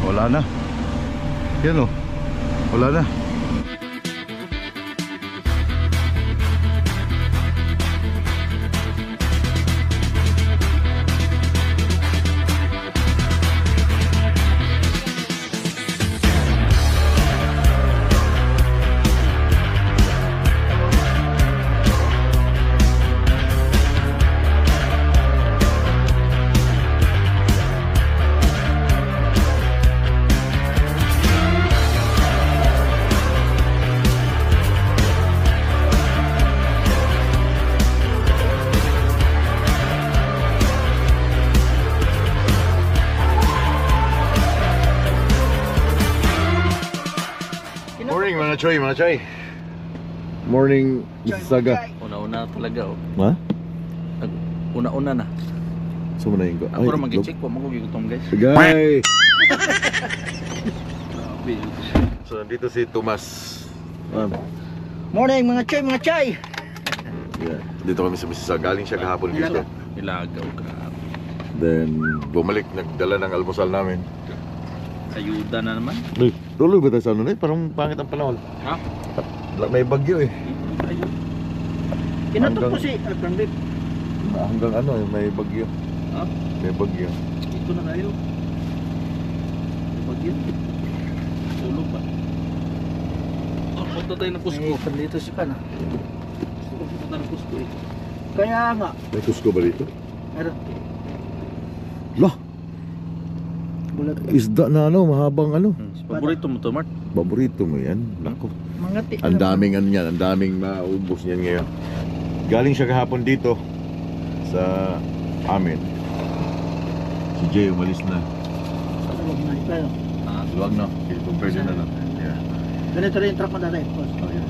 Wala na. Yan o. Wala na. Morning mga choy, mga choy. Morning, Mississauga. Una-una talaga oh. Ha? Una-una na. So mo na yung go. Ako rin mag-check po, mag-gutom guys. Guys! So nandito si Tomas. Morning mga choy. Yeah. Dito kami sa Mississauga. Galing siya kahapon dito. Ilagaw, grabe. Then bumalik, nagdala ng almusal namin. Ayuda na naman. Uy, tuloy ba tayo sa ano na? Parang pangit ang panahon. Ha? May bagyo eh. Ayun. Kinatok ko si Alcandit. Hanggang ano eh, may bagyo. Ha? May bagyo. Ito na tayo. Pag yun. Tulog ba? Oh, punta tayo ng Cusco. Dito si Pan. Punta ng Cusco eh. Kaya nga. May Cusco ba dito? Meron. Lah! Isda na ano, mahabang ano. Paborito mo to, Mart? Paborito mo yan. Nako. Mga Ang daming ano yan, ang daming maubos niyan ngayon. Galing siya kahapon dito sa amin. Si Jay umalis na. Luwag na. Compare din na lang. Yeah. Ganito rin yung truck mo dati. Oh, yeah.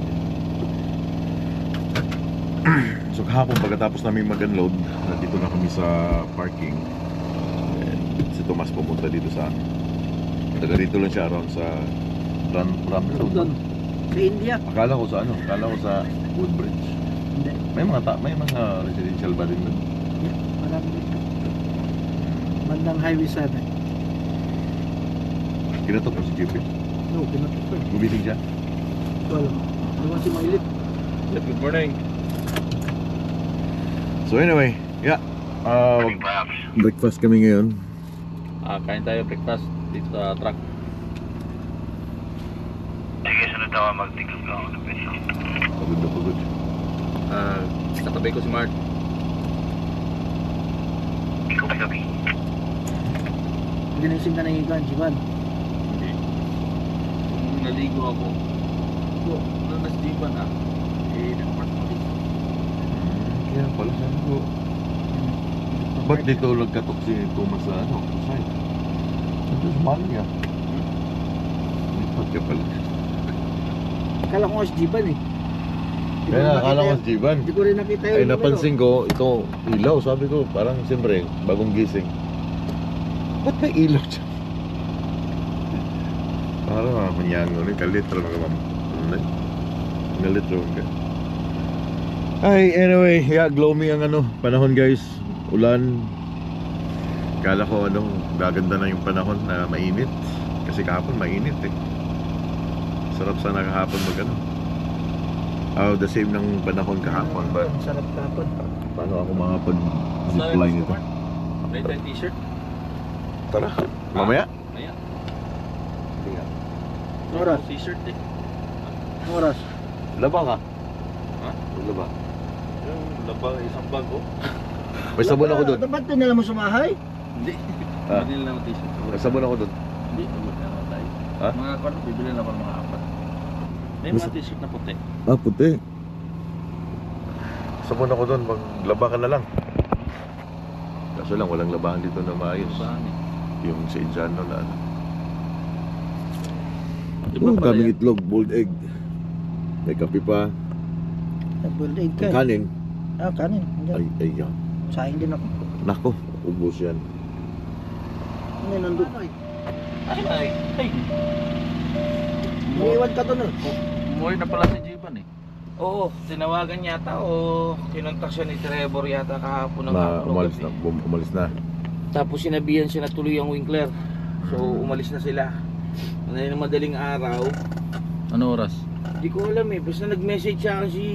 So kahapon pagkatapos namin mag-unload, nandito na kami sa parking. And si Tomas pumunta dito sa amin. Taga dito lang siya around sa Ram Doon. Sa India. Akala ko sa ano? Akala ko sa Woodbridge. Hindi. May mga residential ba rin doon? Marami dito. Bandang Highway 7. Kinatok mo si JP. No, kinatok ko. Gumiling siya. Wala. Naman si Mailit. Good morning. So anyway, yeah. Breakfast kami ngayon. Kain tayo breakfast dito sa truck. Sige, sunod ako mag-tigas lang ako ng peso. Pagod na pagod. Katabi ko si Mart. Ikaw ba sabi? Ginising ka na yung ikan, Jivan. Hindi. Nung naligo ako, nung nasdiban nag-Mart mo dito. Kaya pala siya ko. Ba't dito nagkatok si Thomas sa ano? Side? Ito sa Malia. Lipat ka pala. Akala ko nga si Jivan eh. Kaya akala ko si Jivan. Hindi ko rin nakita yun. Ay napansin ko, ito ilaw. Sabi ko, parang siyempre, bagong gising. Ba't may ilaw siya? Parang mga manyango rin. Kalitro mga ma'am. Kalitro ka. Ay, anyway, yeah, gloomy ang ano, panahon guys. Ulan. Kala ko ano, gaganda na yung panahon na mainit. Kasi kahapon mainit eh. Sarap sana kahapon mag ano. The same ng panahon kahapon. But Sarap kapon. paano ako makapag-zipline nito? May tayo t-shirt? Tara, mamaya? Maya. Hindi nga. Oras. T-shirt eh. Oras. Laba ka? Ha? Laba. Yung labang isang bag oh. May sabon ako doon. Dapat din nila mo sumahay. Hindi. Ah. Bibili lang ng t-shirt. May sabon ako doon. Hindi. Abot na naman tayo. Ha? Mga kano, bibili na ako ng mga apat. May mga t-shirt na puti. Ah, puti. Sabon ako doon, maglaba ka na lang. Kaso lang, walang labahan dito na maayos. Saan eh? Yung sa Indiano na ano. Diba pala Daming yan? itlog, boiled egg. May kape pa. Nag-build ka. Kanin. Kanin. Ay, ay, yan. Sayang din ako. Nako, ubos yan. Ano yun, nandun? Ay. Iiwan ka doon eh. Umuwi na pala si Jivan eh. Oo, tinawagan yata o kinontak siya ni Trevor yata kahapon ng hapon. Umalis na. Umalis na. Tapos sinabihan siya na tuloy ang Winkler. So umalis na sila. Ngayon ng madaling araw. Ano oras? Hindi ko alam eh. Basta nag-message sa akin si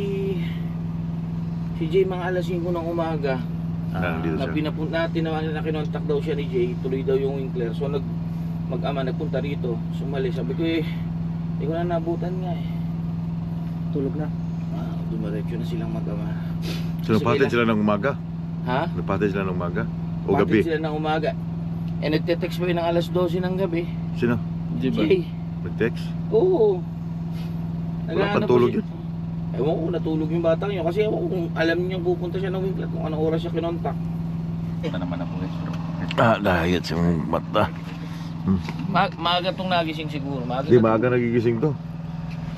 Jay mga alas 5 ng umaga. Nandito Na siya. pinapunta natin na kinontak daw siya ni Jay. Tuloy daw yung Winkler. So mag-ama nagpunta rito. Sumali. Sabi ko hindi ko na nabutan nga eh. Tulog na. Dumiretso na silang mag-ama. So napatid sila ng umaga? Ha? Napatid sila ng umaga? O Patid gabi? sila ng umaga. Eh nagte-text pa yun ng alas 12 ng gabi. Sino? Di ba? Jay. Nag-text? Oo. Wala pang tulog yun? Ewan ko natulog yung batang yun. Kasi ewan ko kung alam niya pupunta siya ng Winkler. Kung anong oras siya kinontak. Ito naman ako guys. Dahil sa mga mata. Maaga tong nagising siguro. Di maaga nagigising to.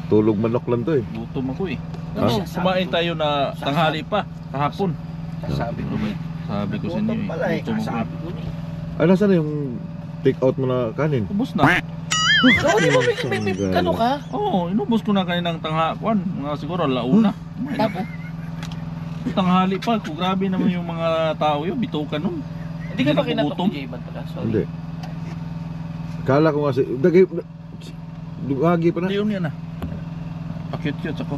Tulog manok lang to eh. Gutom ako eh. Ha? Ano, kumain tayo na tanghali pa, kahapon. Sabi ko ba? Sabi ko sa inyo Gutom pala eh. gutom ako. Sabi ko niya. Ay, nasaan na yung take out mo na kanin? Ubus na. Oo, di ba may ano ka? Oo, inubos ko na kaninang tanghakuan. Mga siguro alauna. Kumain ako. Tanghali pa, kung grabe naman yung mga tao yun, bitukan nun. Hindi ka ba Hindi kinatok nagugutom? ni Jay Bantala? Sorry. Hindi. Kala ko kasi, dumagi pa na. Hindi yun yan ah. Pakit-cute ako.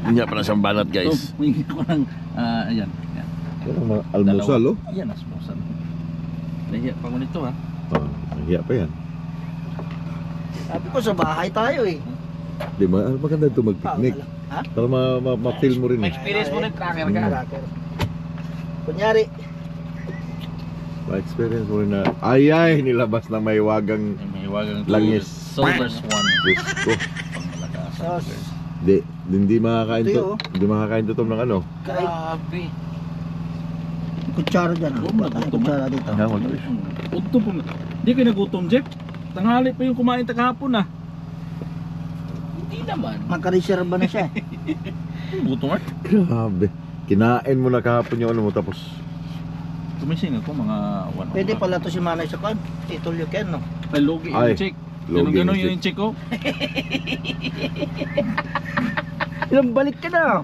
Hindi pa na siyang banat guys. So, hingi ko ng, ayan. Ayan, Yan ang mga almusal oh. ayan asmusan. Nahiya pa ko nito ha. Nahiya pa yan. Sabi ko sa bahay tayo eh. Di ba? Maganda ito mag-picnic. Ha? Para ma-feel mo rin May eh. experience mo rin tracker ka. Tracker. Kunyari, Ma-experience mo rin na, ay, nilabas na may wagang May wagang Langis. Silver Swan. Diyos ko. Pangmalakasan. Sos. Hindi makakain Ito to. yun, oh. Hindi makakain to ng ano. Grabe. kutsara dyan. Huwag na gutom, Kutsara dito. Ha, wala. Gutom po. Hindi kayo nagutom, Jeff. Tanghali pa yung kumain kahapon ah. Hindi naman. Magka-reserva na siya. Gutom ah. Grabe. Kinain mo na kahapon yung ano mo tapos Tumising ako mga 1 Pwede pala to si Manay sa kwan. Tito Luken, no? Ay, logi Ay, yung check. logi Ganun yung yung check ko. Ilang balik ka na.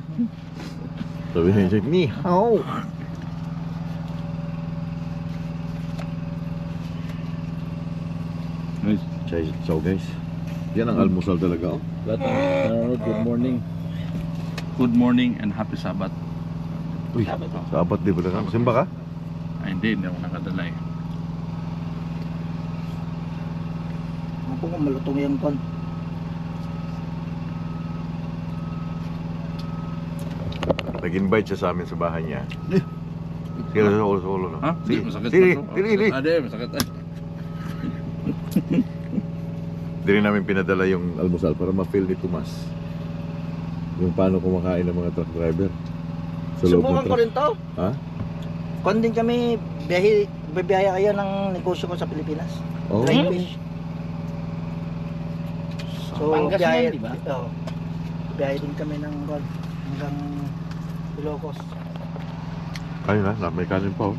sabi niya, check ni hao. Nice. So guys, yan ang almusal talaga oh. Good morning. Good morning and happy Sabbath. Uy, sabat di ba na? Simba ka? Ay, hindi ako nakadala eh. Ano po kung malutong yung kwan? Nag-invite siya sa amin sa bahay niya. Sige, sa ulo no? Ha? Sige, Masakit sige, pa to. sige. Ah, di, masakit eh. Di rin namin pinadala yung almusal para ma-feel ni Tomas yung paano kumakain ng mga truck driver sa loob ng Subukan ko truck. rin to. Ha? Kwan din kami, bibiyaya kayo ng negosyo ko sa Pilipinas. Oh. Dry fish. So, Pangasinan, di ba? Oo. Biyahe din kami ng kwan hanggang Ilocos. Ayun na, may kanin pa oh.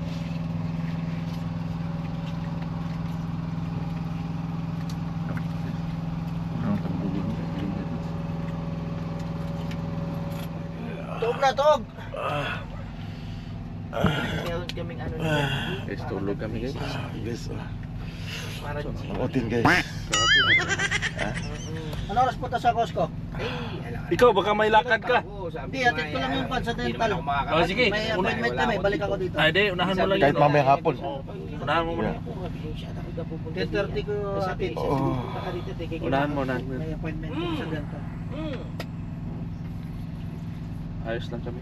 Tog na, tog! Meron kaming ano na. Guys, tulog kami guys. Yes, Para makutin guys. Ano oras punta sa Costco? Ikaw, baka may lakad ka. Hindi, hatid ko lang yung pan sa dental. Oh, sige. May appointment kami, balik ako dito. Ay, di, unahan mo lang Kahit yun. mamaya hapon. Unahan mo muna. 10:30 ko hatid. Oh. Unahan mo, unahan mo. May appointment ko sa dental. Ayos lang kami.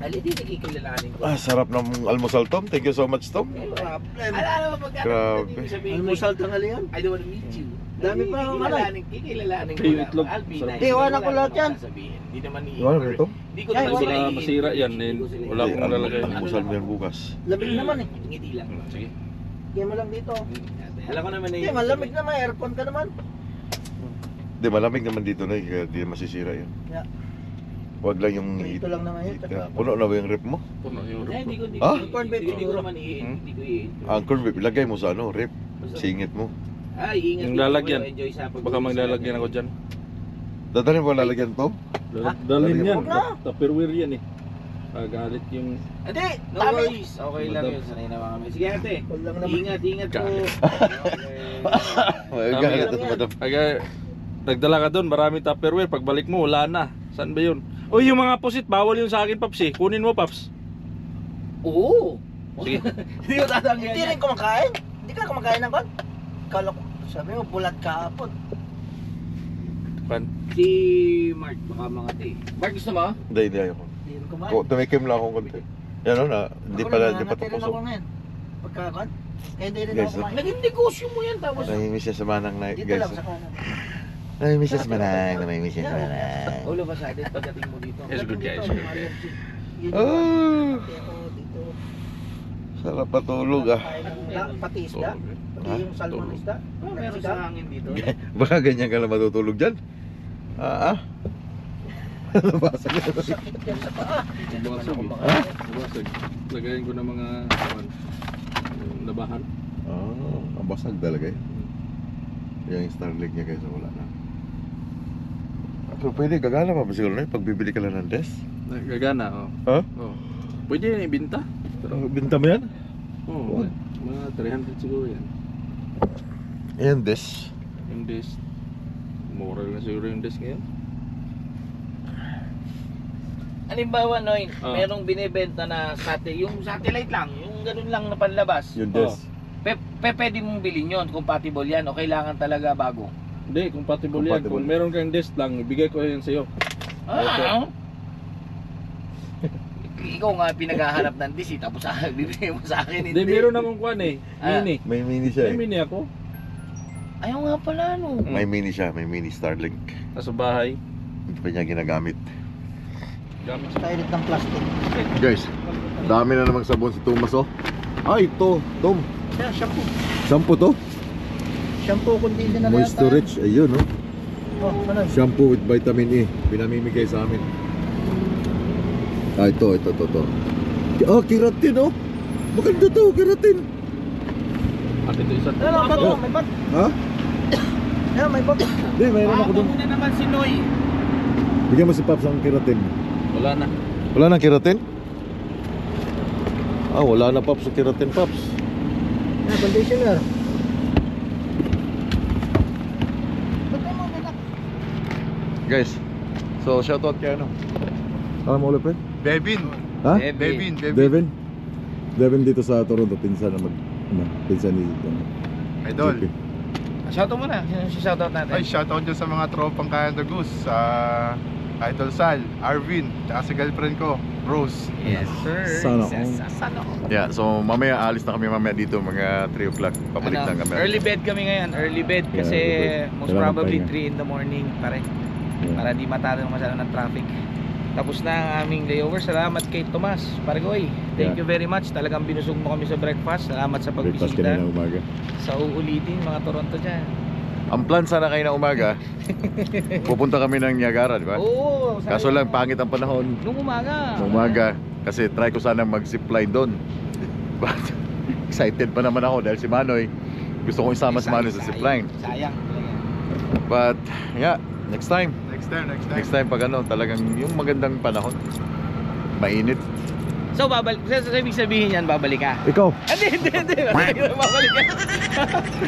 Ali, di nakikilalanin ko. Sarap ng almusal Tom. Thank you so much Tom. Problem. Alam mo pag Grabe. Almusal tanghali yan. I don't wanna meet you. Dami pa akong malay. Kikilalanin Kayo itlog. Sarap. Di, iwanan ko lahat yan. Hindi naman Iwanan mo ito? Hindi ko Ay, naman wala. sila Baka masira yan, eh. Wala akong malalagay. Almusal mo yan bukas. Lamig naman eh. Ngiti lang. Sige. Hindi mo lang dito. Alam ko naman na Hindi, malamig naman. Aircon ka naman. Di malamig naman dito na kaya di masisira yun. Yeah. Wag lang yung Ito lang naman yun. Kaya, puno na ba yung rep mo? Puno yung Eh, hindi ko, hindi Ah? ko, Corn beef hindi ko siguro. naman hindi ko Ang corn beef, ilagay mo sa ano, rep. Singit mo. Ay, ingat Yung dito lalagyan. kayo, enjoy sa Baka maglalagyan ako dyan. Dadalhin mo lalagyan Tom? Dalhin yan. Huwag na. Tupperware yan eh. Pagalit yung... Hindi, No dami. worries. Okay lang yun. Sanay naman kami. Sige ate. Walang naman. Ingat po. Galit ito, madam. Aga, nagdala ka doon, maraming Tupperware. Pagbalik mo, wala na. Saan ba yun? Uy, yung mga pusit, bawal yun sa akin, Paps eh. Kunin mo, Paps. Oo. Sige. Hindi ko tatanggihan Hindi rin kumakain. Hindi ka kumakain ng kon. Kala ko, sabi mo, bulat ka apot. Pan. Si Mark, baka mga te. Mark, gusto mo? Hindi ayoko. Hindi rin kumain. Tumikim lang akong konti. Yan o na, hindi Ako pala, rin, hindi pa nangangati rin tapos. ako ngayon. Pagkakon. Kaya hindi rin Guys, ako kumain. Naging negosyo mo yan tapos. Namimiss siya sa manang na, Dito guys. lang sa kanan. Namimiss siya sa manang, namimiss siya sa manang. All of a sudden, pagdating mo dito. Yes, good guys. Dito, may allergy. Yun yung Oh, dito. sarap patulog ah. Kain ng pati isda. Pati Ha? yung salmon Tulog. isda. Oh, meron sa hangin dito. Baka ganyan ka lang matutulog dyan? Ah? Nabasag na. Sakit yan sa paa. Buwasag eh. Ha? Buwasag. Lagayin ko ng mga... labahan. Ang basag talaga eh. Yung Starlink niya guys, wala na. Pero pwede, gagana pa ba siguro na pagbibili ka lang ng desk? Gagana, oh. Ha? Oh. Pwede yan ibinta. Binta mo yan? Oh, What? mga 300 siguro yan. Ayan, desk. Yung desk. Mura na siguro yung desk ngayon. Halimbawa, Noy, Ah. merong binibenta na yung satellite lang, yung ganun lang na panlabas. Yung desk. Pwede mong bilhin yun, compatible yan, o kailangan talaga bago? Hindi, compatible yan. Compatible. Kung meron kang desk lang, ibigay ko yan sa'yo. Ah, ikaw nga pinaghahanap ng DC, tapos bibigay mo sa akin, Hindi, meron akong kwan eh. Ah. Mini. May mini siya May eh. mini ako. Ayaw nga pala, no. May mini siya, may mini Starlink. Nasa bahay. Hindi pa niya ginagamit. Gamit sa... Style ng plastic. Guys, dami na namang sabon si Thomas oh. Ay, ito, Tom. Siya, shampoo. Shampoo to? Shampoo conditioner na Moisture rich, ayun oh. Oh, ano? Shampoo with vitamin E. Pinamimigay sa amin. Ah, ito. Oh, keratin oh. Maganda to, keratin. At ito isa. Ano, ba't mo? May ba't? Ha? Ano, may ba't? Hindi, mayroon ako doon. muna naman si Noy. Bigyan mo si Paps ang keratin. Wala na. Wala nang keratin? Ah, wala na Paps sa keratin, Paps. Ah, conditioner. Ba't may mga anak? Guys, so shoutout kay ano? Alam mo ulit, pre? Bevin. Ha? Bevin. Devin? Devin dito sa Toronto, pinsan na pinsan ni Idol. JP. Shoutout mo na, sino si shoutout natin? Ay, shoutout dyan sa mga tropang Kaya the Goose. Sa Idol Sal, Arvin, tsaka sa girlfriend ko, Rose. Yes, sir. Sana Sana all. Yeah, so mamaya alis na kami mamaya dito mga 3 o'clock. Pabalik na kami. Early bed kami ngayon, early bed Yeah, kasi early bed. most Kailangan probably pahinga. 3 in the morning pare. Yeah. Para di matalo masyado ng traffic. Tapos na ang aming layover. Salamat kay Tomas, Pargoy. Thank Yeah. you very much. Talagang binusog mo kami sa breakfast. Salamat sa Breakfast pagbisita. kanina umaga. Sa uulitin mga Toronto dyan. Ang plan sana kayo na umaga, pupunta kami ng Niagara, di ba? Oo. sabi Kaso lang mo. pangit ang panahon. Nung umaga. Sa umaga, kasi try ko sana mag-zipline doon. But excited pa naman ako dahil si Manoy, gusto kong isama si Manoy sa zipline. Sayang. But yeah, next time. Next time. Next time pag ano, talagang yung magandang panahon. Mainit. So babalik. So ibig sabihin yan, babalik ka. Ikaw, Hindi. Babalik ka.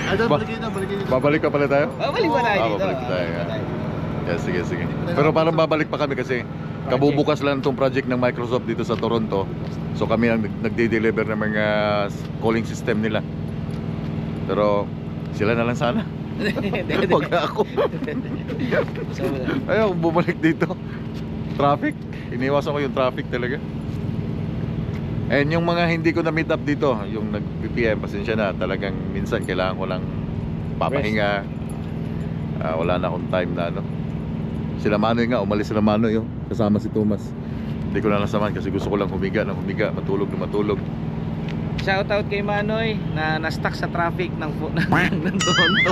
Idol, Ba- balikin na. babalik ka pala tayo? Babalik ba tayo Ah, dito? babalik tayo, yeah. Yeah, sige. Pero parang babalik pa kami kasi kabubukas lang itong project ng Microsoft dito sa Toronto. So kami ang nagde-deliver ng mga calling system nila. Pero sila na lang sana. Wag na ako. So, Ayaw bumalik dito. Traffic. Iniwasan ko yung traffic talaga. And yung mga hindi ko na meet up dito, yung nag-PPM, pasensya na, talagang minsan kailangan ko lang papahinga. Wala na akong time na ano. Sila Manoy nga, umalis sila Manoy oh, kasama si Thomas. Hindi ko na nasaman kasi gusto ko lang humiga, matulog na matulog. shoutout kay Manoy na na-stuck sa traffic ng Toronto.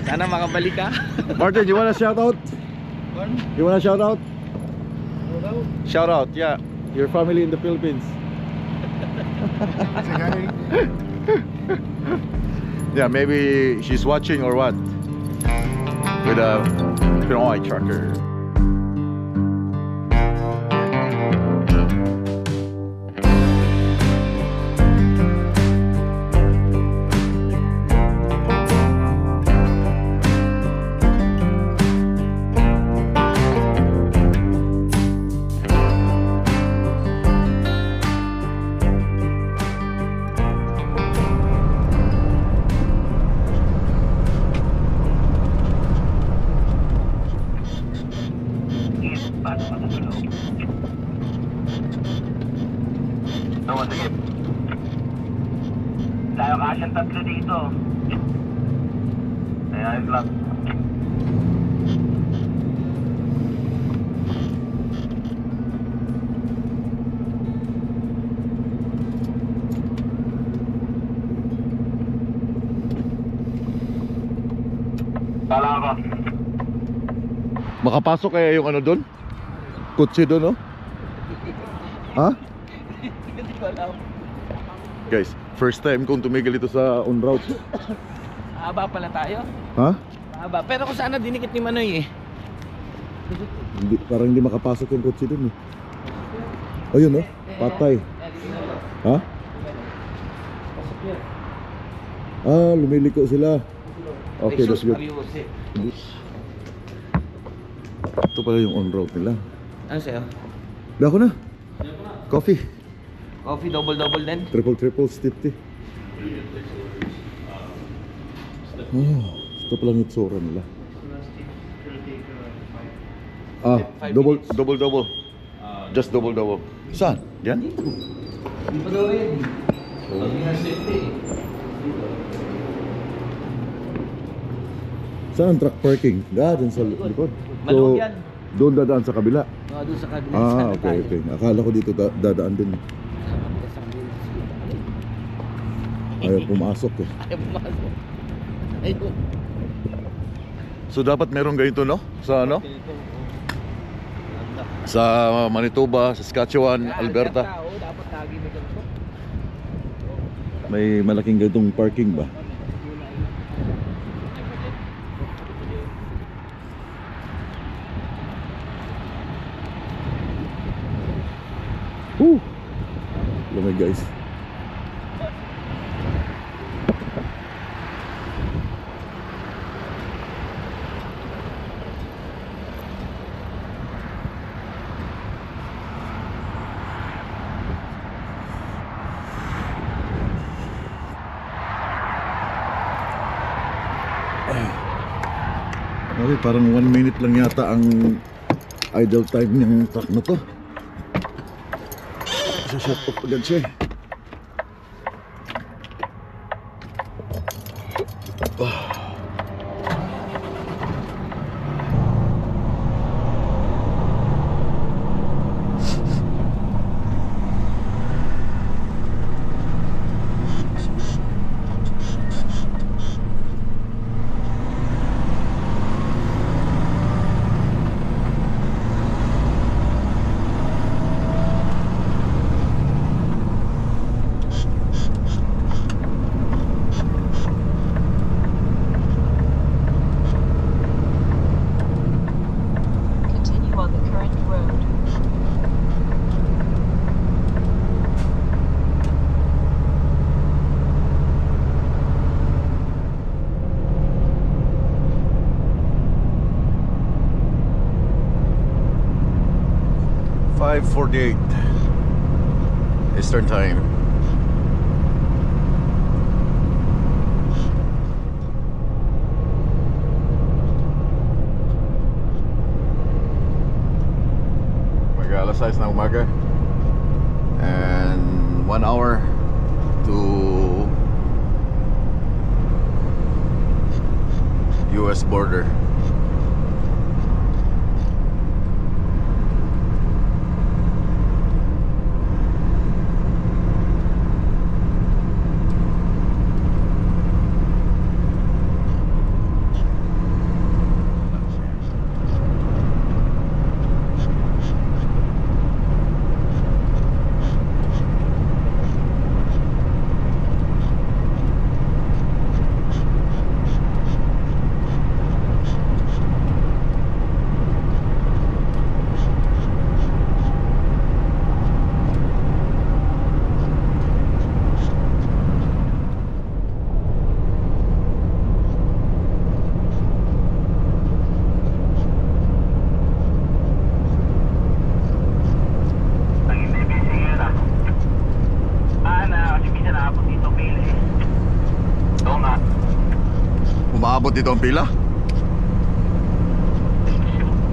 Sana makabalik ka. Martin, you wanna shout out? You wanna shout out? Shout out, yeah. Your family in the Philippines. Yeah, maybe she's watching or what? With a Pinoy trucker. tatlo dito. Kaya ayun lang. Kala ko. Makapasok kaya yung ano doon? Kutsi doon, no? Ha? Guys, first time kong tumigil ito sa on route. Haba pala tayo. Ha? Haba. Pero kung saan na dinikit ni Manoy eh. Hindi, parang hindi makapasok yung kutsi doon, eh. Ayun, no? Patay. Ha? Ah, lumiliko sila. Okay, that's good. Ito pala yung on route nila. Ano sa'yo? Dako na. Coffee. Coffee double din? Triple steep tea. Oh, ito pala yung itsura nila. Ah, double. Just double. Saan? Yan? Hindi pa daw rin. Hindi na safety. Saan ang truck parking? Dyan sa likod. Maluwag yan. Doon dadaan sa kabila. Oo, doon sa kabila. Ah, Sana okay. Akala ko dito dadaan din. Ayaw pumasok eh. Ayaw pumasok. Ayun. So dapat meron ganito, no? Sa ano? Sa Manitoba, Saskatchewan, Alberta. Dapat lagi may ganito. May malaking ganitong parking ba? Lamig guys. Okay, parang 1 minute lang yata ang idle time ng truck na to. Shut off agad siya eh. Continue on the current road. .48 Eastern Time. Mag-alas 6 na umaga. And 1 hour to US border. Umaabot dito ang pila?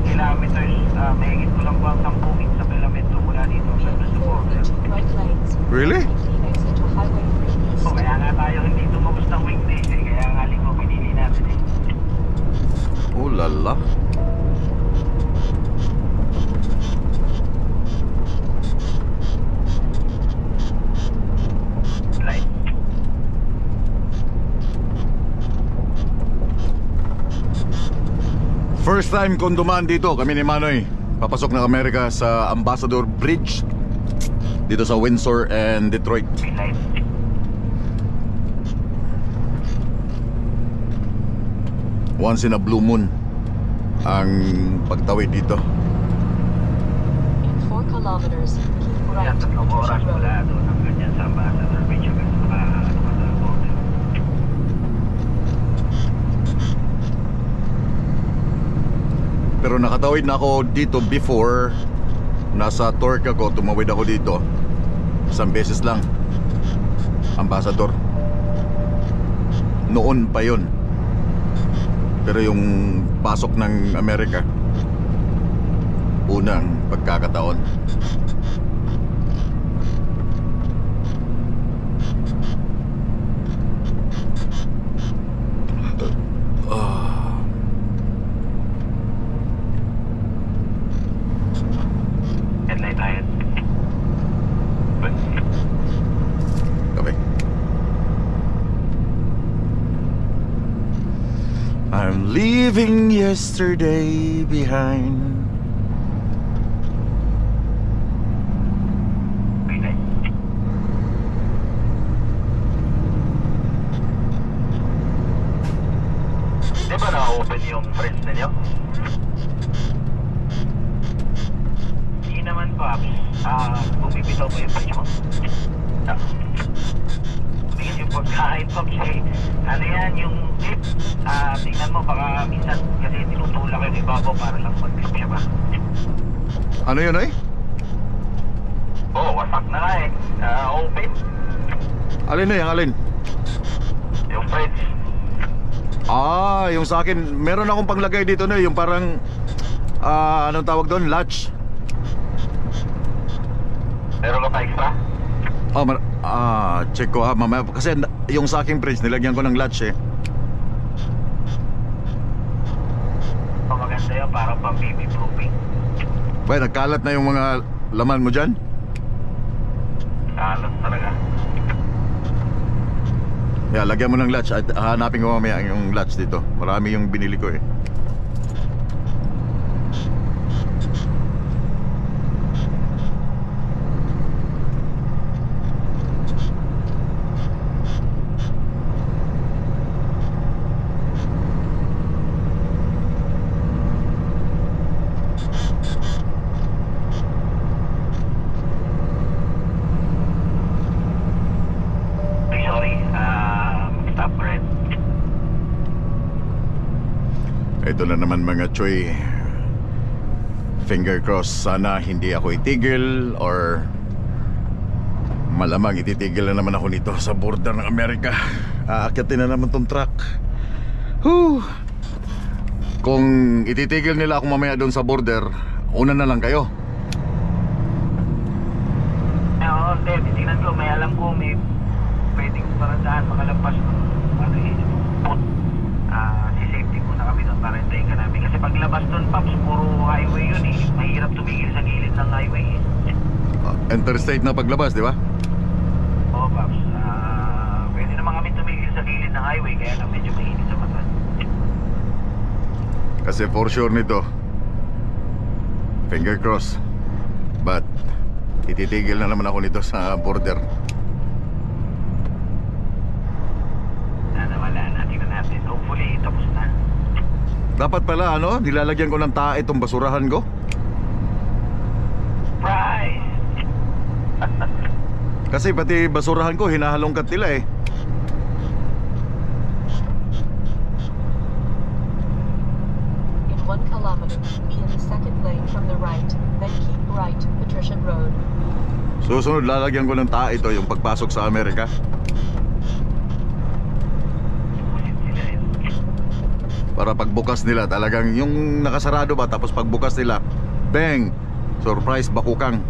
Kilometers, may higit ko lang po ang 10 sa kilometro mula dito sa border. Right lanes. Really? Exit to Highway 3 East. So, may Kaya nga tayo hindi tumagos ng weekdays eh. Kaya nga linggo pinili natin eh. Oh lala. Light. First time kong dumaan dito, kami ni Manoy. Papasok ng Amerika sa Ambassador Bridge dito sa Windsor and Detroit. Light. Once in a blue moon ang pagtawid dito. In 4 kilometers, keep right Yan, to 3 oras Patricia Road. mula doon ang ganyan sa Ambassador Bridge hanggang sa border. Pero nakatawid na ako dito before. Nasa Torque ako, tumawid ako dito. Isang beses lang. Ambassador. Noon pa yon. Pero yung pasok ng Amerika, unang pagkakataon. Headlight ahead. Good. Okay. I'm leaving yesterday behind. Green light. Di ba na-open yung friends ninyo? Hindi naman, Pops. Bumibitaw mo yung friends mo. Tingin yung pagkain, Pops, eh. Ano yan, yung tip? Tingnan mo, baka minsan kasi tinutulak yung ibabaw para lang mag-tip siya ba? Ano yun eh? Oo, wasak na nga eh. Open. Alin na yan, alin? Yung friends. Ah, yung sa akin, meron akong panglagay dito na yung parang anong tawag doon? Latch. Meron ka pa extra? Check ko mamaya kasi yung sa aking fridge nilagyan ko ng latch eh. Maganda yun, parang pang baby proofing. Bay, nagkalat na yung mga laman mo dyan? Kalat talaga. Yeah, lagyan mo ng latch at hanapin ko mamaya yung latch dito. Marami yung binili ko eh. Sorry, stop red. Ito na naman mga choy. Finger cross, sana hindi ako itigil or malamang ititigil na naman ako nito sa border ng Amerika. Aakyatin na naman tong truck. Whew. Kung ititigil nila ako mamaya doon sa border, una na lang kayo. Oo, hindi, titignan ko, may alam ko, may pwedeng parandaan makalagpas ng ano eh, boat. Si safety ko na kami doon para hintayin ka namin. Kasi paglabas doon, Paps, puro highway yun eh. Mahirap tumigil sa gilid ng highway eh. Interstate na paglabas, di ba? Oo, Paps. Pwede naman kami tumigil sa gilid ng highway, kaya lang medyo mainit sa mata. Kasi for sure nito, finger cross, but ititigil na naman ako nito sa border. Wala na, tingnan natin. Hopefully, tapos na. Dapat pala nilalagyan ko ng tae itong basurahan ko. Prize! Kasi pati basurahan ko hinahalongkat nila eh. In 1 kilometer, be in the second lane from the right, then keep right to Patricia Road. Susunod lalagyan ko ng tae ito yung pagpasok sa Amerika. Para pagbukas nila talagang yung nakasarado ba, tapos pagbukas nila, bang! Surprise bakukang.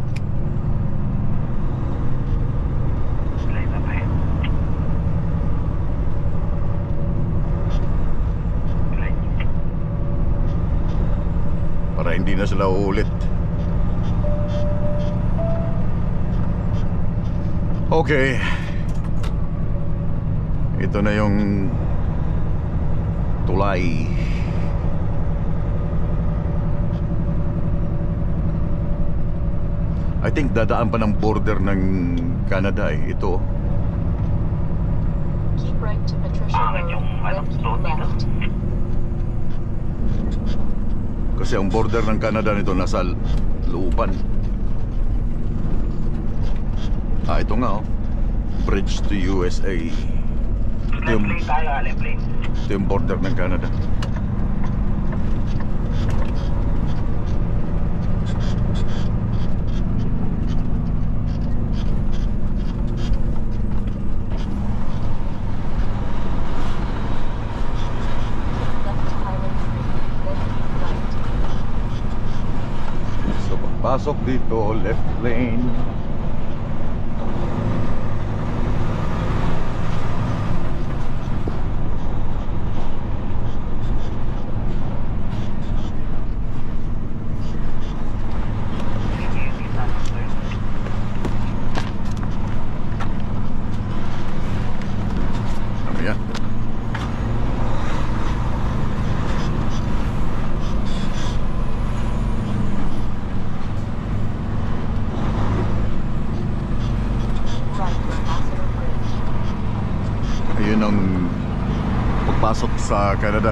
Light up ahead. para hindi na sila uulit. Okay. Ito na yung tulay. I think dadaan pa ng border ng Canada eh. Ito. Keep right to Patricia Road, then keep left. Kasi ang border ng Canada nito nasa looban. Ito nga oh. Bridge to USA. Left lane tayo, left lane. Ito yung border ng Canada. Left to Highway 3, then keep right. So pagpasok dito, left lane. Ano yan? Right to Ambassador Bridge. Ayun ang pagpasok sa Canada.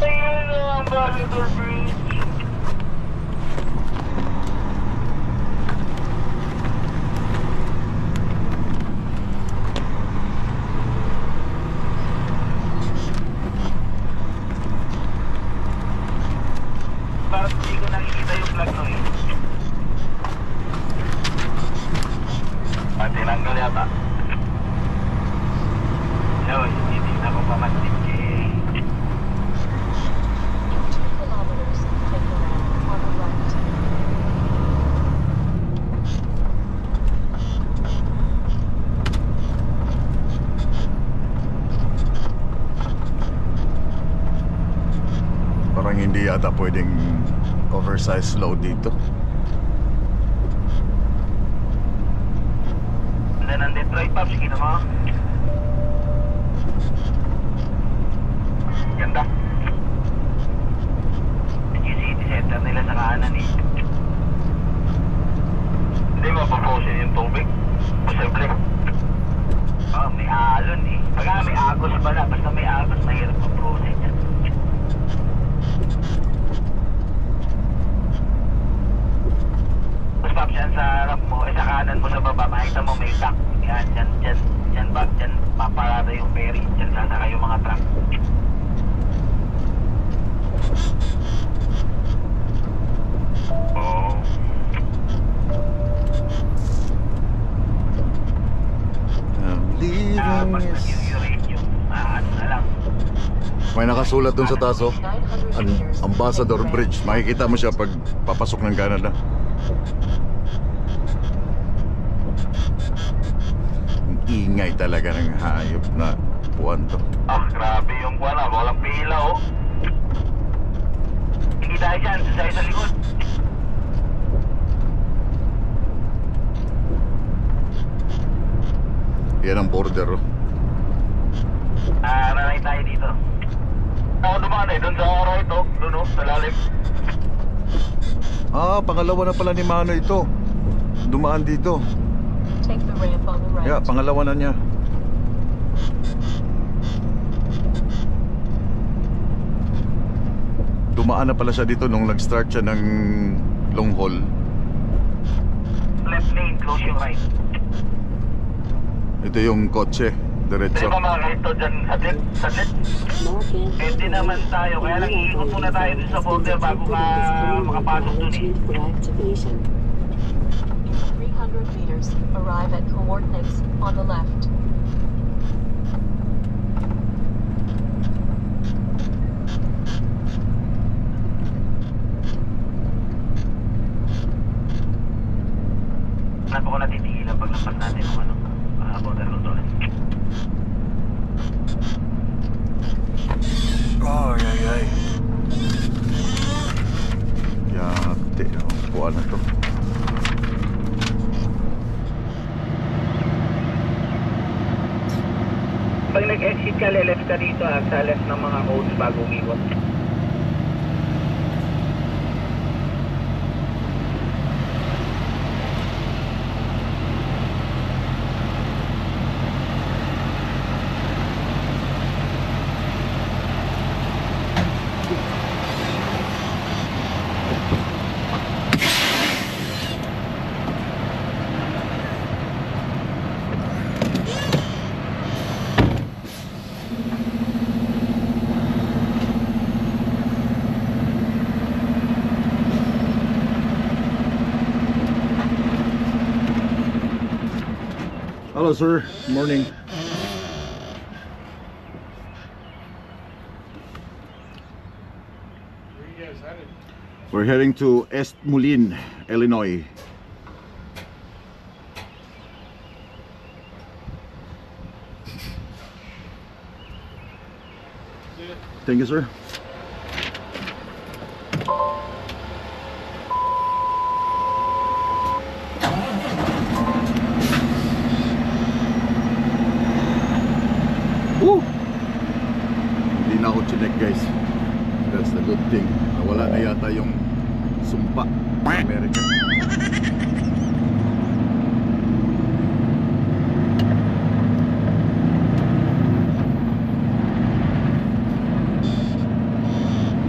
Ayun ang Ambassador Bridge. Parang hindi ko nakikita yung flag no eh. Tinanggal yata. No, hindi na ko pamatik eh. In 2 kilometers, take the ramp on the right. Parang hindi yata pwedeng oversize load dito. Ganda ng Detroit, Pops. Kita mo? Ganda. Yung city center nila sa kanan eh. Hindi mapaposin yung tubig. Posible. Oh, may alon eh. Pagka may agos pala. Basta may agos, mahirap maprosin yan. Tapos Pops, yan sa harap mo, sa kanan mo sa baba, makita mo may dock. Yan, yan ba? Yan, paparada yung ferry. Yan, sasaka yung mga truck. Oh. Mas nag-uranium. Ano na lang. May nakasulat dun sa taso. 900 meters, Ambassador take the Bridge. Makikita mo siya pag papasok ng Canada. Ang ingay talaga ng hayop na buwan to. Ah, grabe yung buwan ah. Walang pila oh. Hindi tayo dyan. Sa likod. Yan ang border. Oh. Nanay tayo dito. Ako dumaan eh. Doon sa right oh. Doon oh. Sa lalim. Pangalawa na pala ni Mano ito. Dumaan dito. Take the ramp on the right. Yeah, pangalawa na niya. Dumaan na pala siya dito nung nag-start siya ng long haul. Left lane. Close yung right. Ito yung kotse, diretso. Di ba mga kahito dyan sa net? Pwede naman tayo. Kaya lang iikot muna tayo dun sa border bago ka makapasok dun eh. In 300 meters, arrive at coordinates on the left. Saan ko natitigilan pag lampas natin ng border control? Pag nag-exit ka, left ka dito sa left ng mga codes bago umiwas. Hello sir, morning. We're heading to East Moline, Illinois. Thank you, sir. Woo! Hindi na ako chinek, guys. That's the good thing. Nawala na yata yung sumpa sa Amerika.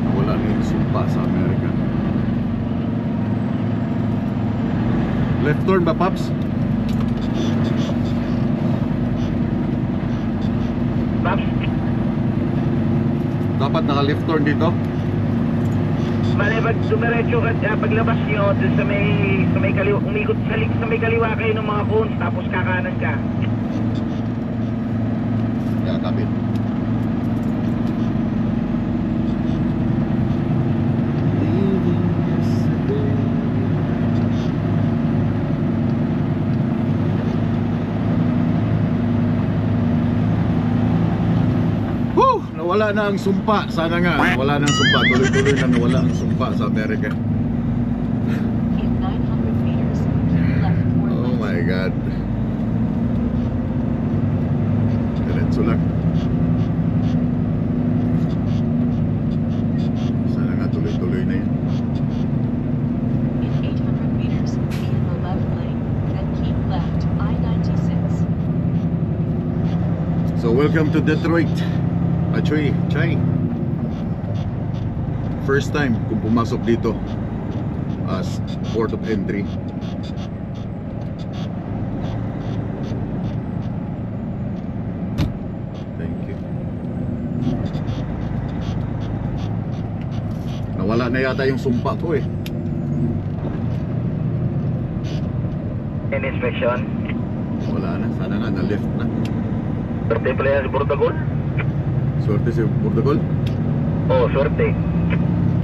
Nawala na yung sumpa sa Amerika. Left turn ba, Paps? Paps, Dapat naka-left turn dito. mali pag dumiretso ka, paglabas nyo dun sa may kaliwa, umikot sa may kaliwa kayo ng mga cones, tapos kakanan ka. Yeah, kapit. Woo! Nawala na ang sumpa. Sana nga, wala na ang sumpa. Tuloy-tuloy na nawala ang sumpa sa Amerika. In 900 meters, keep left 4 Oh left. my God. Diretso lang. Sana nga tuloy-tuloy na yan. In 800 meters, be in the left lane, then keep left, I-96. So welcome to Detroit. Actually, Chai. First time kung pumasok dito as port of entry. Thank you. Nawala na yata yung sumpa ko eh. In inspection, Wala na, sana nga na-left na. swerte pala yan si Bortagol. Swerte si Portugal. Oo, swerte.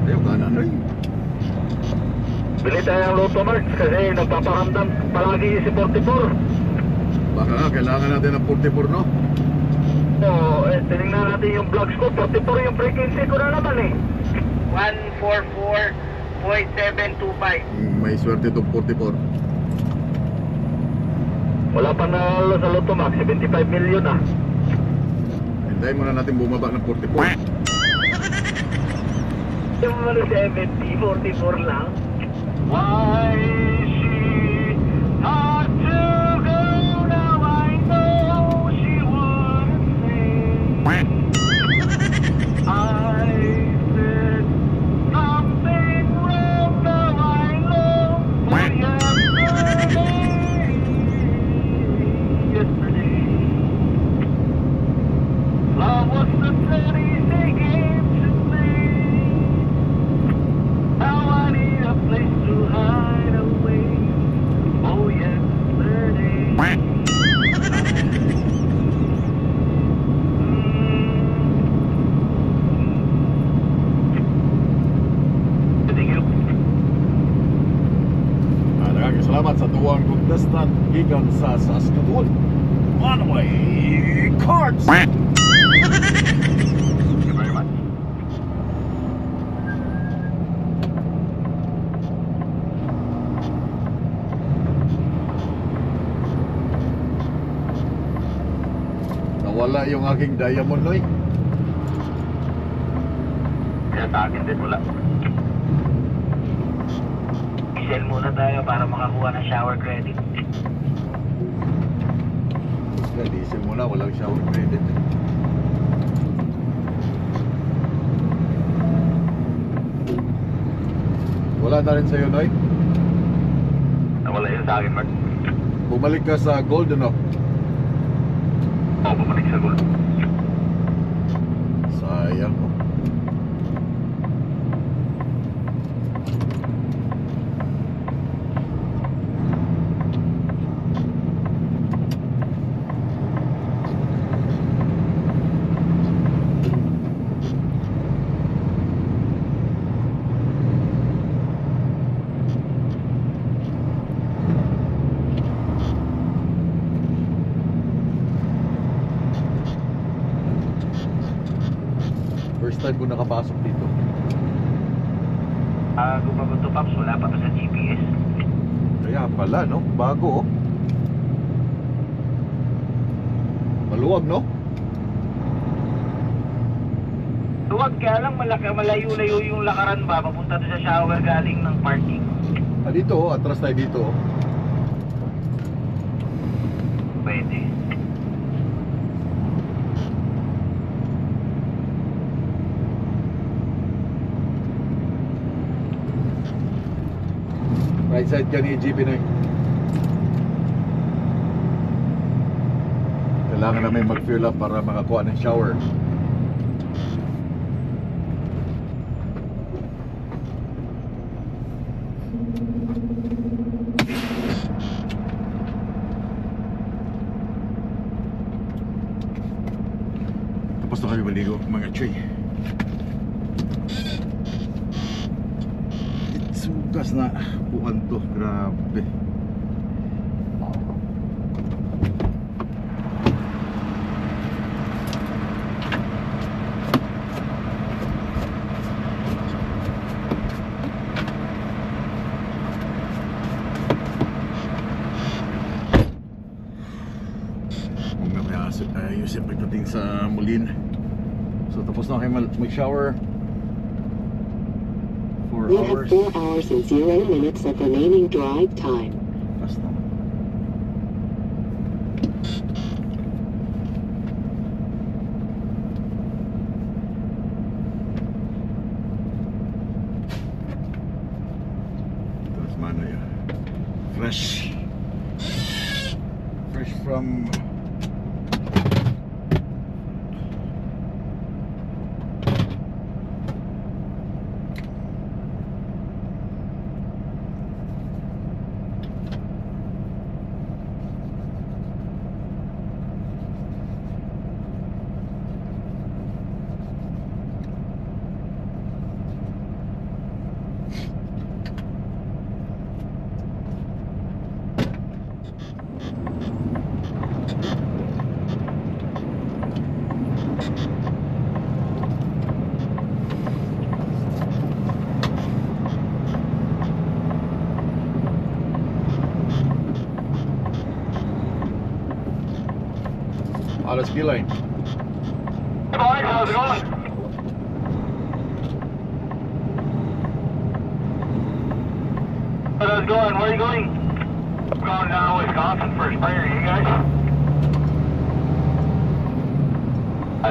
Ayaw ka na ano eh. Bili tayo ng Lotto Marks kasi nagpaparamdam palagi si 44. Baka nga, kailangan natin ng 44, no? Oo, tinignan natin yung vlogs ko, 44 yung frequency ko na naman eh. 144.725. May swerte itong 44. Wala pa na sa Lotto Max, 75 million ah. Hintayin muna natin bumaba ng 44. Yung mga 70, 44 lang. Why she had to go now, I know she wouldn't say. I said something wrong, now I know. But yesterday, love was the pretty game to play. Now I need a place to hide away. Oh, yesterday. Thank you. Maraming salamat sa tuwang contestant gikan sa Saskatoon. One-way cards! Thank you very much. Nawala yung aking diamond, Noy. Kaya sa akin din wala. I-sell muna tayo para makakuha ng shower credit. Diesel muna, walang shower credit. Wala na rin sa'yo, Noy. Nawala yun sa akin, Mark. Bumalik ka sa gold, ano? Oo, bumalik sa gold. Sayang, oh. First time ko nakapasok dito. Kung bago to, Paps, wala pa to sa GPS. Kaya pala, no? Bago, oh. Maluwag, no? Huwag kaya lang malayo-layo yung lakaran ba papunta doon sa shower galing ng parking. Ah, dito, oh. Atras tayo dito, oh. Pwede. Right side ka ni GP, Noy. Kailangan namin mag-fuel up para makakuha ng shower. Tapos na kami maligo, mga Choy. Sugas na buwan to, grabe. Ayusin pagdating sa Mulin. So tapos na kayo mag-shower. 4 We have hours. 4 hours and 0 minutes of remaining drive time. Tapos na. Tapos mana yun. Fresh from Alas Gilay. Hey boys, how's it going? How's it going? Where are you going? I'm going down to Wisconsin for a sprayer. You guys?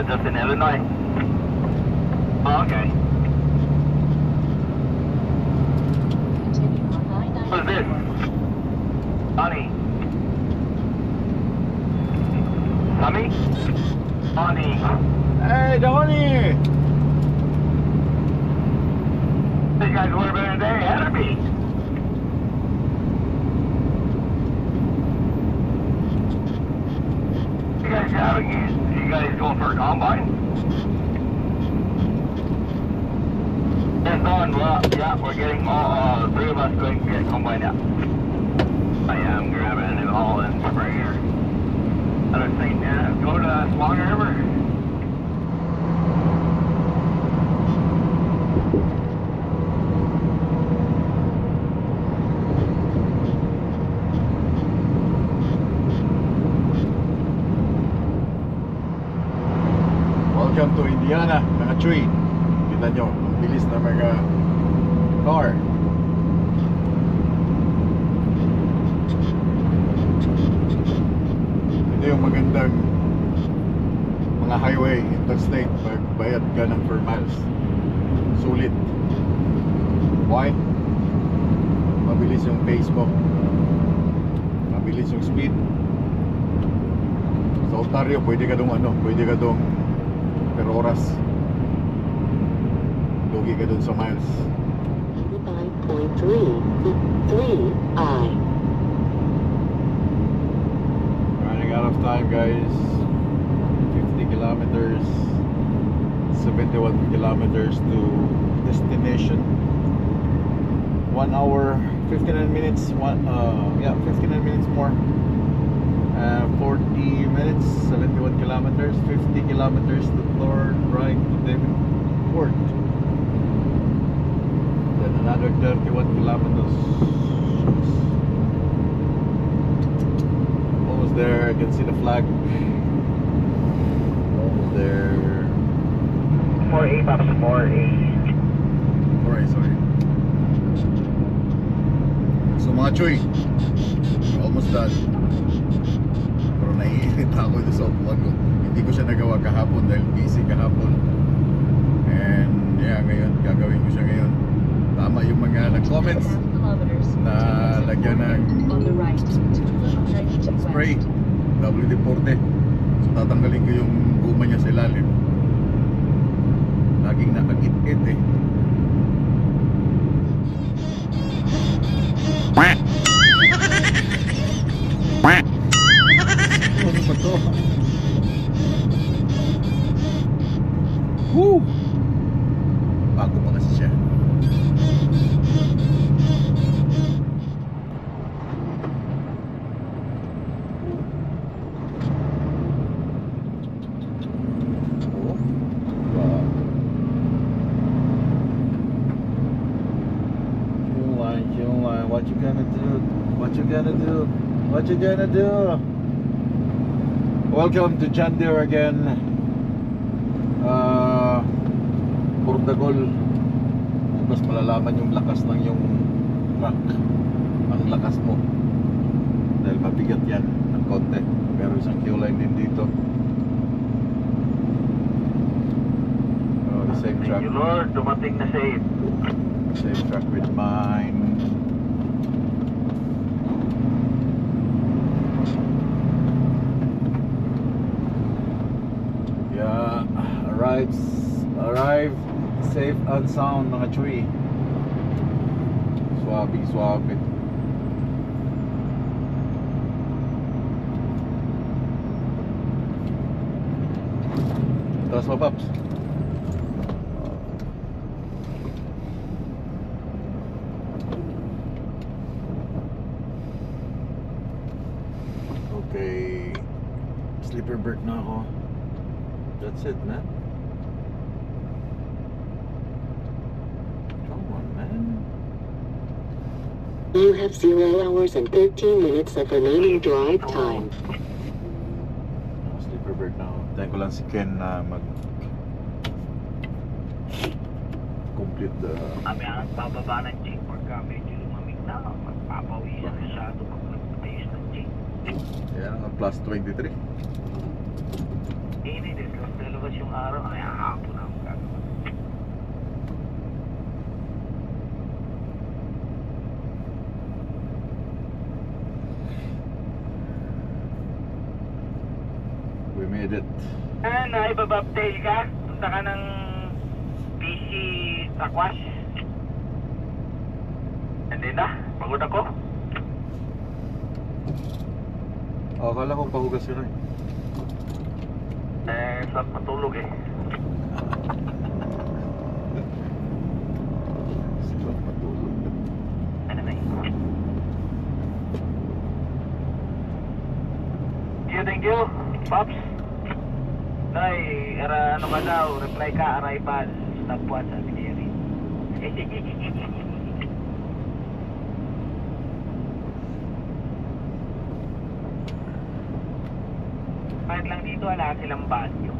Just in Illinois. Oh, okay. Continue on I-94. What's this? Honey. Tommy? Honey. Hey, Donnie! You guys would have been a day ahead of me. You guys going for a combine? Yes, on, well, yeah, we're getting all, 3 of us going to get combine now. I am grabbing a new Holland sprayer. I was thinking, go to Swan River. Welcome to Indiana, mga Chuy. Kita nyo, ang bilis na mga car. Ito yung magandang mga highway, interstate, pagbayad ka ng per miles. Sulit. Why? Mabilis yung pace mo. Mabilis yung speed. Sa Ontario, pwede ka dong per oras. Lugi ka dun sa miles. 5.3I. Running out of time, guys. 50 kilometers, 71 kilometers to destination. 1 hour, 59 minutes. 59 minutes more. 40 minutes, 71 kilometers, 50 kilometers to turn right to Davenport. Then another 31 kilometers. Almost there, I can see the flag. Almost there. 4A, Pops, 4A. Alright, sorry. So mga Chuy, we're almost done. Pero naiinit ako ito sa upuan ko. Hindi ko siya nagawa kahapon dahil busy kahapon. And yeah, ngayon, gagawin ko siya ngayon. Tama yung mga nag-comments 2.5 kilometers. na lagyan ng On the right, to Little 92 spray West. WD-40. So tatanggalin ko yung guma niya sa ilalim. Laging nakagit-it eh. Ano ba to? Woo! Bago pa kasi siya. Oh, wow. Fuel line, what you gonna do? What you gonna do? What you gonna do? Welcome to John Deere again. Burdagol. Bukas malalaman yung lakas ng yung truck. Ang lakas mo. Dahil mabigat yan ng konti. Pero isang fuel line din dito. Oh, the same truck. Thank you, Lord. Dumating na safe. Same truck with mine. Yeah, arrive safe and sound mga Chuy. Swabe. Taras mo, Paps. Okay, sleeper break na ako. That's it, man. Come on, man. You have 0 hours and 13 minutes of remaining drive time. Sleeper break na ako. Tayo ko lang si Ken na complete the... Kami ang bababa ng jeep pagka medyo lumamig na. Magpapawi siya masyado pag nagpatayos ng jeep. Kaya nga plus 23. Init, lalabas yung araw. Kaya hapon na akong gagawa. We made it. Naibababtail ka? Punta ka ng PC Takwas? Hindi na, pagod ako. Akala ko pahugas yun eh. Sarap matulog eh. Sarap matulog. Ano na Thank you, Pops. Nay, ano ka daw, reply ka, arrival. Stop watch, sabi ni Erin. Kahit lang dito, wala silang banyo.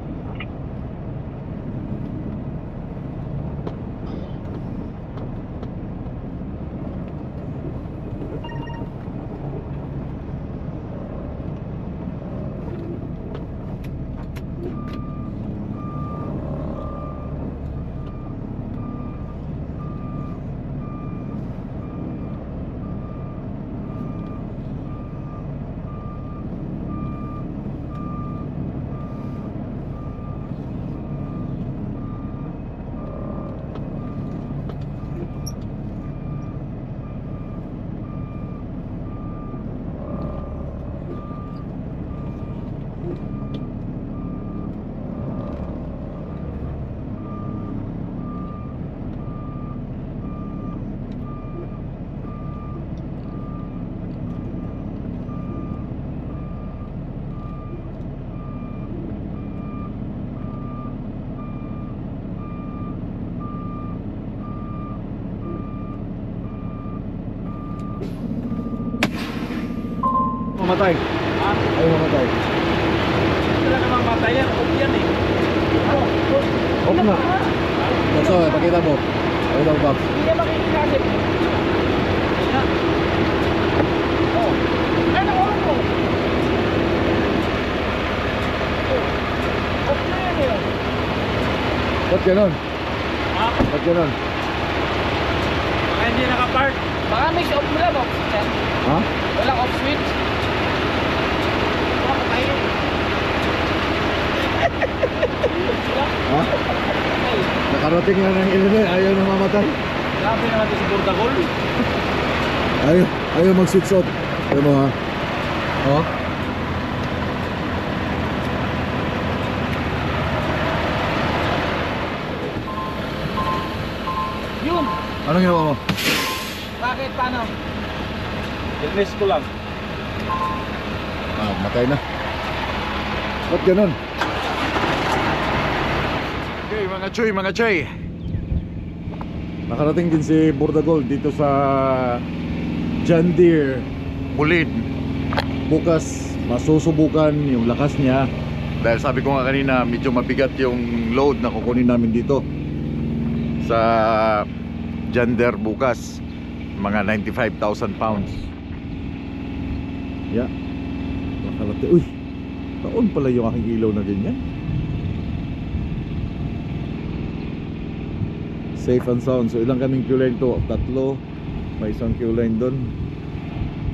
mamatay. Ayaw mamatay. Hindi na naman matayan. Huwag yan eh. Off na. So, pakita mo. Pakita mo, Pops. Hindi niya makikikasin. Oh. Ano oras mo? Off na yan eh. Ba't ganun? Ha? Ba't ganun? Baka hindi nakapark. Baka may off mo lang, off switch. Ha? Walang off switch. Baka patayin. Ha? Nakarating na ng Illinois, ayaw na mamatay. Grabe naman ito si Burdagol. Ayaw mag-switch off. Ayaw mo ha? Oh? Yun. Anong ginawa mo? Bakit? Paano? Fitness ko lang. Matay na. Ba't ganun? Okay, mga choy. Nakarating din si Burdagol dito sa John Deere Bulid. Bukas masusubukan yung lakas niya. Dahil sabi ko nga kanina, medyo mabigat yung load na kukunin namin dito sa John Deere bukas. Mga 95,000 pounds. Yeah. Nakarating. Uy! Taon pala yung aking ilaw na ganyan. Safe and sound. So ilang kaming queue line to? 3. May isang queue line doon.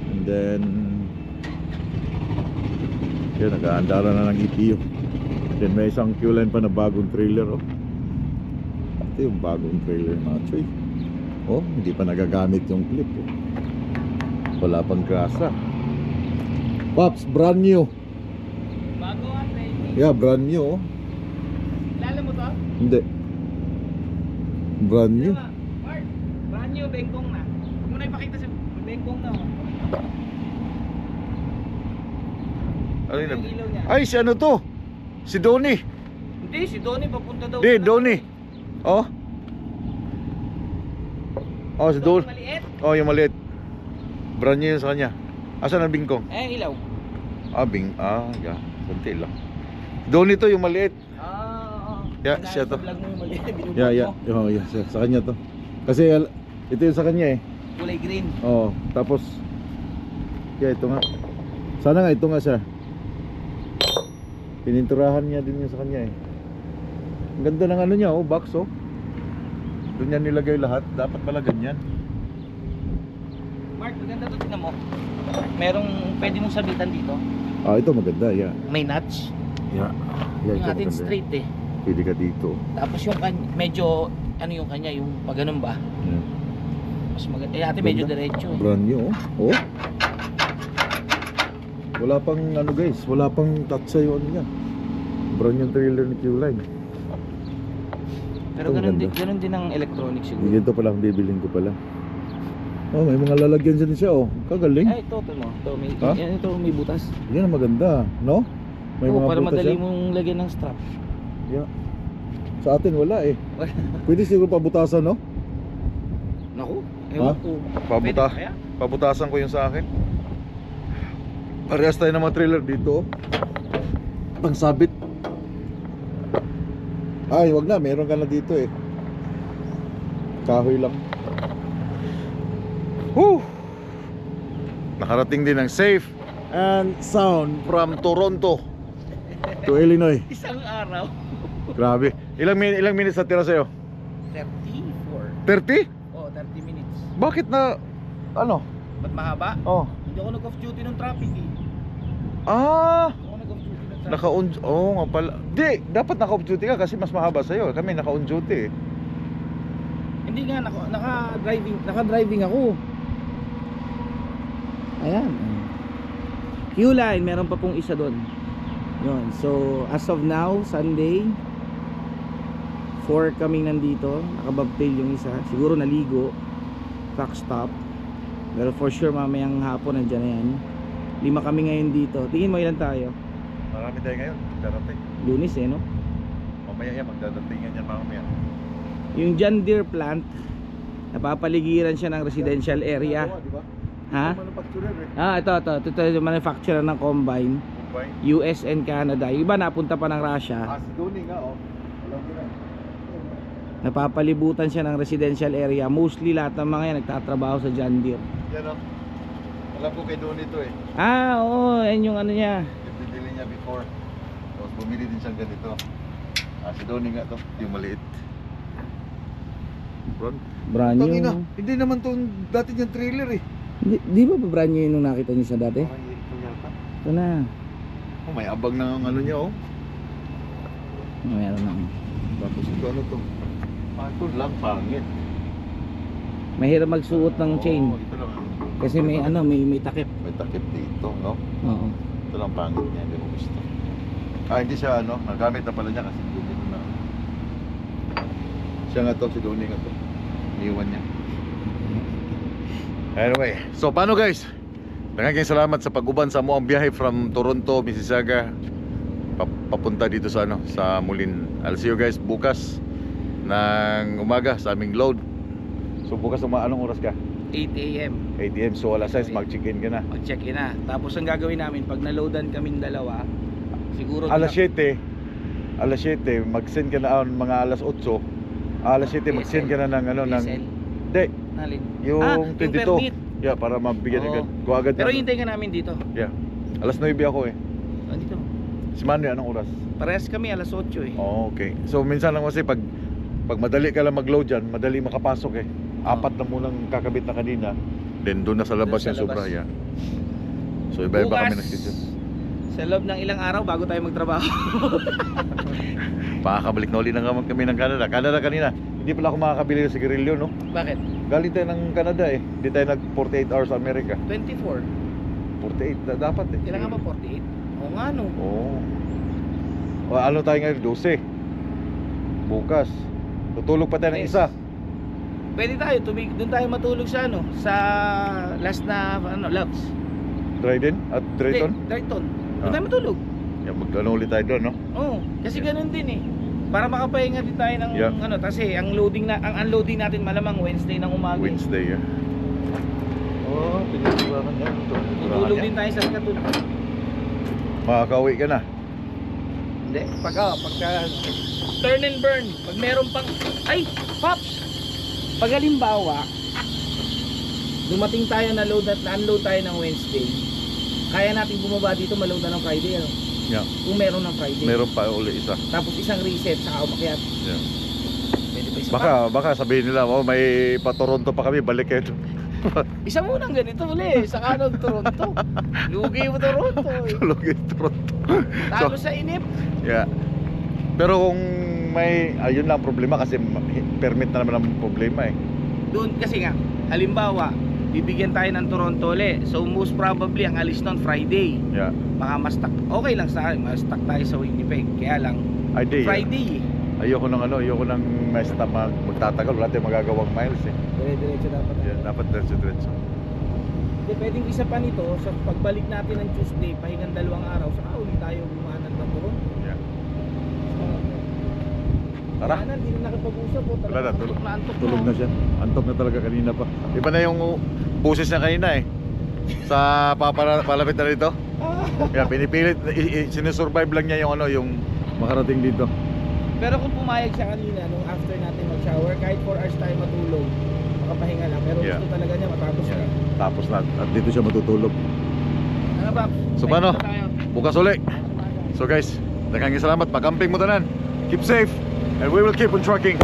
And then yun, nag-aandara na ng EPU. And then may isang queue line pa na bagong trailer. Oh. Ito yung bagong trailer mga choy. Oh, hindi pa nagagamit yung clip. Oh. Wala pang grasa. Pops, brand new. Bago ang training. Yeah, brand new. Oh. Kilala mo to? Hindi. Brand new. Mark, brand new, bengkong na. Huwag mo na ipakita sa bengkong na. Ano yun? Yung ilaw niya. Ay, si ano to? Si Donnie. Hindi, si Donnie papunta daw. Di, Donnie. Oh. Oh, si Donnie. Maliit. Oh, yung maliit. Brand new yun sa kanya. Asan ang bingkong? Eh, ilaw. Yeah. Kunti lang. Donnie to, yung maliit. Yeah, Dahil siya sa to. vlog mo yung maliit, binubog Yeah. mo. Oh, yeah. Sa kanya to. Kasi ito yung sa kanya eh. Kulay green. Oh, tapos ito nga. Sana nga ito nga siya. Pininturahan niya din yun sa kanya eh. Ang ganda ng ano niya, oh, box oh. Doon niya nilagay lahat. Dapat pala ganyan. Mark, maganda to, tingnan mo. Merong pwede mong sabitan dito. Ito maganda, yeah. May notch. Yeah. Yung ito atin maganda. straight eh. Pwede ka dito. Tapos yung medyo, ano yung kanya, yung pag ganun ba? Yeah. Mas maganda. Eh, ate medyo Ganda. diretso eh. Brand new, oh. Oh. Wala pang ano guys, wala pang touch sa ano niya. Brand yung trailer ni Q-Line. Pero Ito, ganun din ang electronics siguro. Ganito pala ang bibiling ko pala. Oh, may mga lalagyan din siya oh. Kagaling. Ay, ito mo. Ito, may, Ha? yan, ito may butas. Yan ang maganda, no? May Oo, mga para butas madali yan. mong lagyan ng strap. Yeah. Sa atin wala eh. Pwede siguro pabutasan, no? Naku, Ha? ewan ko. Pabuta. Pwede kaya? Pabutasan ko yung sa akin. Parehas tayo ng mga trailer dito. Pang sabit. Ay, wag na, meron ka na dito eh. Kahoy lang. Woo! Nakarating din ng safe and sound from Toronto to Illinois. Isang araw. Grabe. Ilang minutes na tira sa'yo? 34. 30? Oh, 30 minutes. Bakit na ano? Ba't mahaba? Oh. Hindi ako nag-off duty ng traffic eh. Ah, Ako nag-off duty ng traffic. naka-on. Oh, nga pala. Di, dapat naka-off duty ka kasi mas mahaba sa'yo. Kami naka-on duty eh. Hindi nga, naka-driving ako. Ayan. Q-line, meron pa pong isa doon. Yun. So, as of now, Sunday, 4 kaming nandito. Nakabobtail yung isa. Siguro naligo. Truck stop. Pero for sure, mamayang hapon nandyan na yan. 5 kami ngayon dito. Tingin mo ilan tayo? Marami tayo ngayon. Darating. Lunes eh, no? Mamaya yan, magdadatingan yan mamaya. Yung John Deere plant, napapaligiran siya ng residential area. Diba? Ha? Manufacturer eh. Ito yung manufacturer ng combine. Combine. US and Canada. Yung iba napunta pa ng Russia. Si Donnie nga oh. Alam ko na. Napapalibutan siya ng residential area. Mostly lahat ng mga yan nagtatrabaho sa John Deere. Yan oh. Alam ko kay Donnie to eh. Oo, yan yung ano niya. Yung bibili niya before. Tapos bumili din siyang ganito. Si Donnie nga to. Yung maliit. Ron? Brand new. Tangina, hindi naman to dati niyang trailer eh. Di ba brand new yung nakita niyo sa dati? Parang ito yata. Ito na. Oh, may abag na ang ano niya oh. Meron na. Tapos ito ano to? Ito lang pangit. Mahirap magsuot ng chain. Ito lang. Kasi may ano, may takip. May takip dito, no? Oo. Ito lang pangit niya, hindi ko gusto. Hindi siya ano, nagamit na pala niya kasi hindi na. Siya nga to, si Donnie nga to. Iniwan niya. Anyway, so paano guys? Daghang salamat sa pag-uban sa mo ang biyahe from Toronto, Mississauga papunta dito sa ano, sa Mulin. I'll see you guys bukas ng umaga sa aming load. So bukas anong oras ka? 8 a.m. 8 AM, so alas 6 mag-check-in ka na. Mag-check-in na. Tapos ang gagawin namin, pag naloadan kaming dalawa, siguro Alas 7, mag-send ka na mga alas 8. Alas 7 mag-send ka na ng ano ng diesel. Hindi, Nalin. yung yung 22. permit. Yeah, para mabigyan Oo. agad. Kuha agad. Pero na- hintayin ka namin dito. Yeah. Alas 9 ako eh. Dito. Si Manny anong oras? Parehas kami alas 8 eh. Oh, okay. So minsan lang kasi pag madali ka lang mag-load dyan, madali makapasok eh. Apat na munang kakabit na kanina. Then doon na sa labas Doon sa yung sobra. labas. Yeah. So iba-iba Bukas, kami nag-schedule. sa loob ng ilang araw bago tayo magtrabaho. Makakabalik na uli na naman kami ng Canada. Canada kanina. Hindi pala ako makakabili ng sigarilyo, no? Bakit? Galing tayo ng Canada eh. Hindi tayo nag 48 hours sa Amerika. 24. 48 dapat eh. Kailangan ba 48? Oo nga no. Oo. O, ano tayo ngayon? 12. Bukas. Tutulog pa tayo ng Yes. isa. Pwede tayo, doon tayo matulog sa ano, sa last na ano, Loves. Dryden? At Drayton? Drayton. Doon Ah. tayo matulog. Yan, mag-ano ulit tayo doon, no? Oo, kasi ganun din eh. Para makapahinga din tayo ng Yeah. ano, kasi ang unloading natin malamang Wednesday ng umaga. eh. Wednesday, oh, pinagsiwanan yan. Tutulog din tayo sa Katun. Makakauwi ka na. Hindi, pagka turn and burn, pag meron pang ay, Pops. Pag halimbawa dumating tayo na unload tayo ng Wednesday, kaya natin bumaba dito maload na ng Friday ano? Yeah. Kung meron ng Friday. Meron pa uli isa. Tapos isang reset saka umakyat. Yeah. Pwede pa isa pa. Baka sabihin nila, oh, may pa-Toronto pa kami, balik kayo. Isa munang ganito uli, saka ng Toronto. Lugi mo Toronto. Eh. Tulog yung Toronto. Talo sa inip. Yeah. Pero kung may, ayun lang ang problema kasi permit na naman ang problema eh. Doon kasi nga, halimbawa, bibigyan tayo ng Toronto uli. So most probably ang alis nun Friday. Yeah. Baka ma-stuck. Okay lang sa akin, ma-stuck tayo sa Winnipeg. Kaya lang, Friday. Friday eh. Ayoko nang messed up magtatagal, wala tayong magagawang miles eh. Dire-diretso dapat. Yeah, dapat diretso-diretso. Hindi, pwedeng isa pa nito, sa pagbalik natin ng Tuesday, pahingang 2 araw, saka uli tayo bumanan ng Toronto. Yeah. Tara. Kaya na, hindi na nakipag-usap po. Wala na, tulog. Antok Tulog na siya. Antok na talaga kanina pa. Iba na yung boses niya kanina eh. Sa palapit na dito. Kaya pinipilit, sinusurvive lang niya yung ano, yung makarating dito. Pero kung pumayag siya kanina, nung after natin mag-shower, kahit 4 hours tayo matulog, makapahinga lang. Pero Yeah. gusto talaga niya matapos Yeah. na. Tapos na, at dito siya matutulog. Ano ba? So paano? Tayo. Bukas uli. So guys, daghang salamat. Pag-camping mo tanan. Keep safe. And we will keep on trucking.